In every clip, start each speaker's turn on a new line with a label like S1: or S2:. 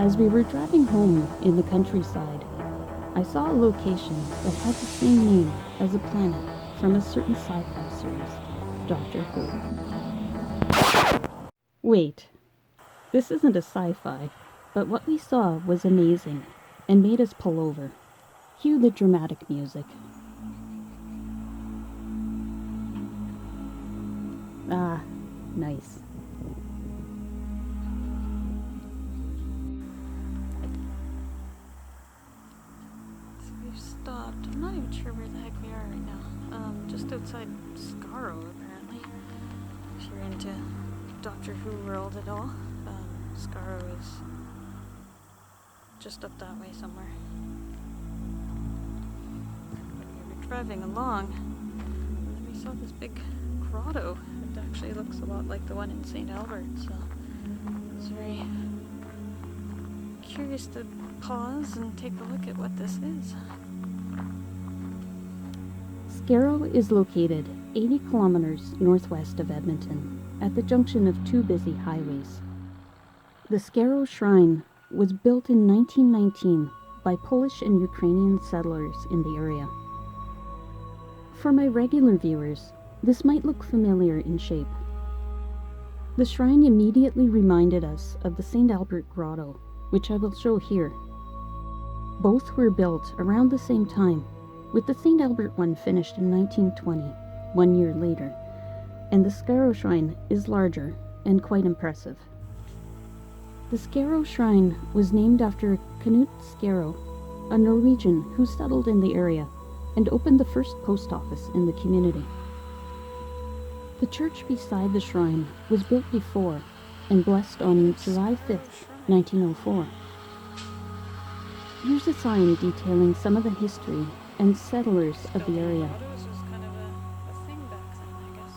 S1: As we were driving home in the countryside, I saw a location that had the same name as a planet from a certain sci-fi series, Doctor Who. Wait, this isn't a sci-fi, but what we saw was amazing and made us pull over. Cue the dramatic music. Ah, nice.
S2: So we've stopped. I'm not even sure where the heck we are right now. Just outside Skaro, apparently. If you're into Doctor Who world at all, Skaro is just up that way somewhere. When we were driving along, and then we saw this big grotto. It actually looks a lot like the one in St. Albert, so I was very curious to pause and take a look at what this is.
S1: Skaro is located 80 kilometers northwest of Edmonton, at the junction of two busy highways. The Skaro Shrine was built in 1919 by Polish and Ukrainian settlers in the area. For my regular viewers, this might look familiar in shape. The shrine immediately reminded us of the St. Albert Grotto, which I will show here. Both were built around the same time, with the St. Albert one finished in 1920, 1 year later, and the Skaro Shrine is larger and quite impressive. The Skaro Shrine was named after Knut Skaro, a Norwegian who settled in the area and opened the first post office in the community. The church beside the shrine was built before and blessed on July 5th, 1904. Here's a sign detailing some of the history and settlers of the area.
S2: Grottos was kind of a thing back then, I guess.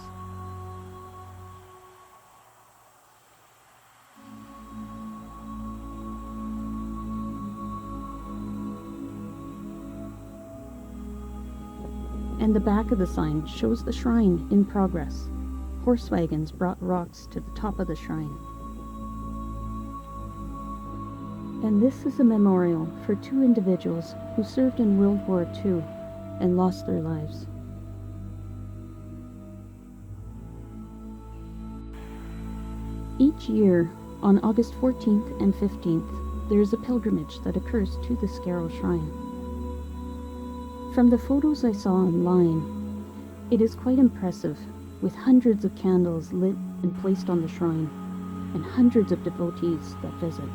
S1: And the back of the sign shows the shrine in progress. Horse wagons brought rocks to the top of the shrine. And this is a memorial for two individuals who served in World War II and lost their lives. Each year, on August 14th and 15th, there is a pilgrimage that occurs to the Skaro Shrine. From the photos I saw online, it is quite impressive, with hundreds of candles lit and placed on the shrine, and hundreds of devotees that visit.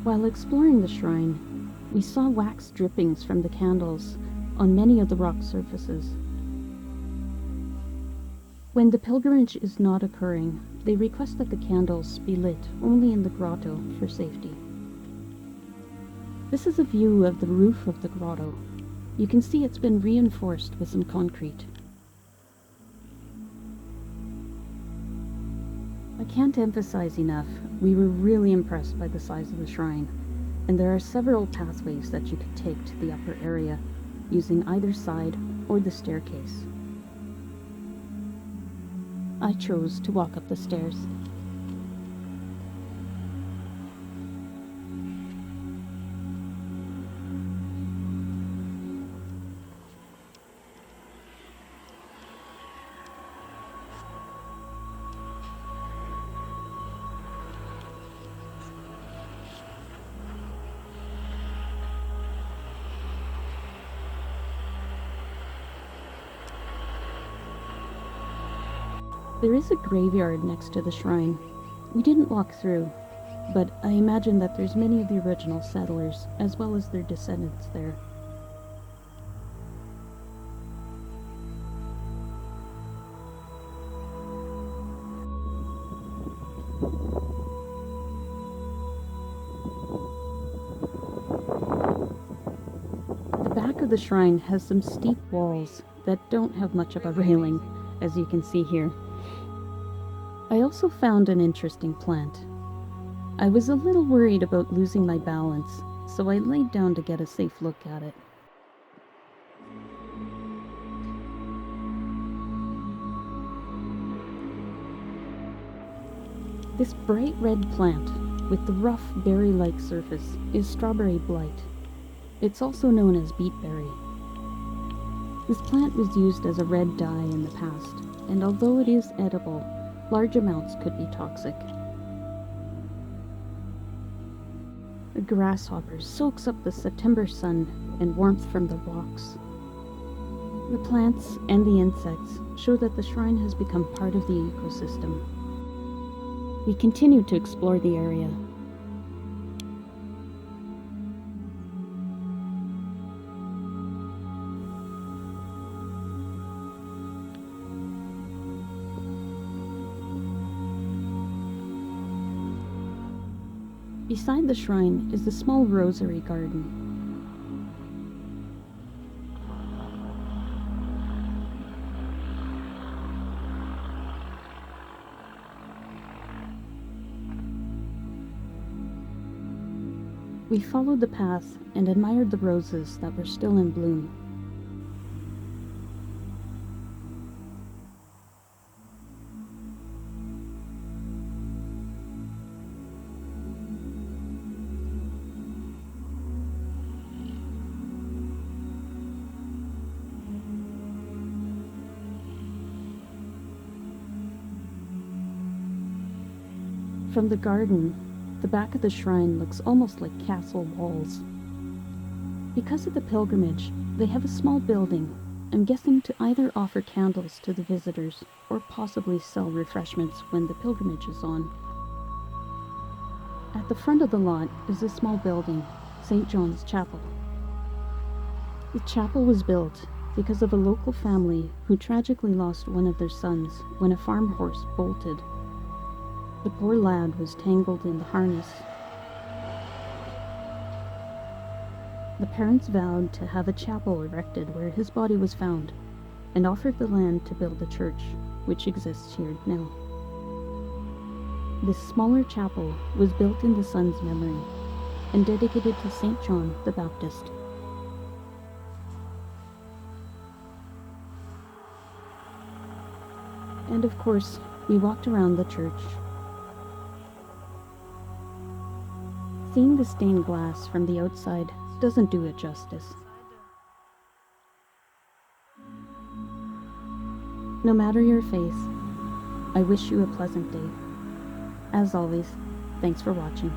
S1: While exploring the shrine, we saw wax drippings from the candles on many of the rock surfaces. When the pilgrimage is not occurring, they request that the candles be lit only in the grotto for safety. This is a view of the roof of the grotto. You can see it's been reinforced with some concrete. I can't emphasize enough, we were really impressed by the size of the shrine, and there are several pathways that you could take to the upper area, using either side or the staircase. I chose to walk up the stairs. There is a graveyard next to the shrine. We didn't walk through, but I imagine that there's many of the original settlers, as well as their descendants there. The back of the shrine has some steep walls that don't have much of a railing, as you can see here. I also found an interesting plant. I was a little worried about losing my balance, so I laid down to get a safe look at it. This bright red plant, with the rough berry-like surface, is strawberry blight. It's also known as beetberry. This plant was used as a red dye in the past, and although it is edible, large amounts could be toxic. A grasshopper soaks up the September sun and warmth from the rocks. The plants and the insects show that the shrine has become part of the ecosystem. We continue to explore the area. Beside the shrine is the small rosary garden. We followed the path and admired the roses that were still in bloom. From the garden, the back of the shrine looks almost like castle walls. Because of the pilgrimage, they have a small building, I'm guessing to either offer candles to the visitors or possibly sell refreshments when the pilgrimage is on. At the front of the lot is a small building, St. John's Chapel. The chapel was built because of a local family who tragically lost one of their sons when a farm horse bolted. The poor lad was tangled in the harness. The parents vowed to have a chapel erected where his body was found, and offered the land to build a church, which exists here now. This smaller chapel was built in the son's memory, and dedicated to St. John the Baptist. And of course, we walked around the church. Seeing the stained glass from the outside doesn't do it justice. No matter your faith, I wish you a pleasant day. As always, thanks for watching.